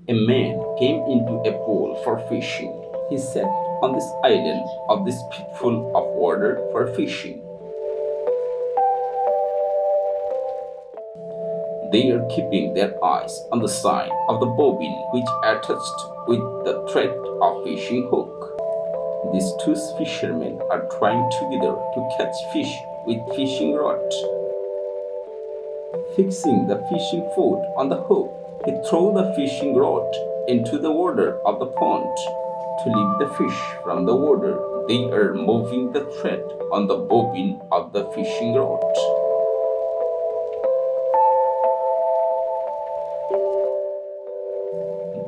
A man came into a pool for fishing. He sat on this island of this pitfall of water for fishing. They are keeping their eyes on the sign of the bobbin which attached with the thread of fishing hook. These two fishermen are trying together to catch fish with fishing rod. Fixing the fishing foot on the hook, he threw the fishing rod into the water of the pond. To lift the fish from the water, they are moving the thread on the bobbin of the fishing rod.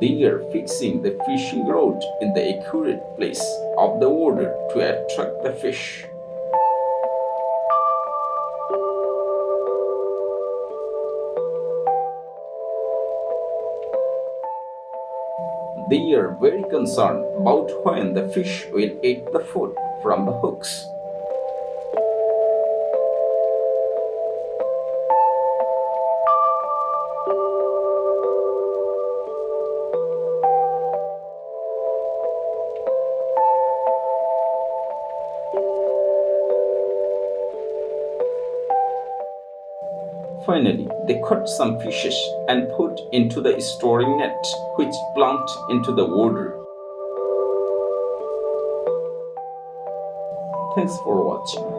They are fixing the fishing rod in the accurate place of the water to attract the fish. They are very concerned about when the fish will eat the food from the hooks. Finally, they caught some fishes and put into the storing net, which plunged into the water. Thanks for watching.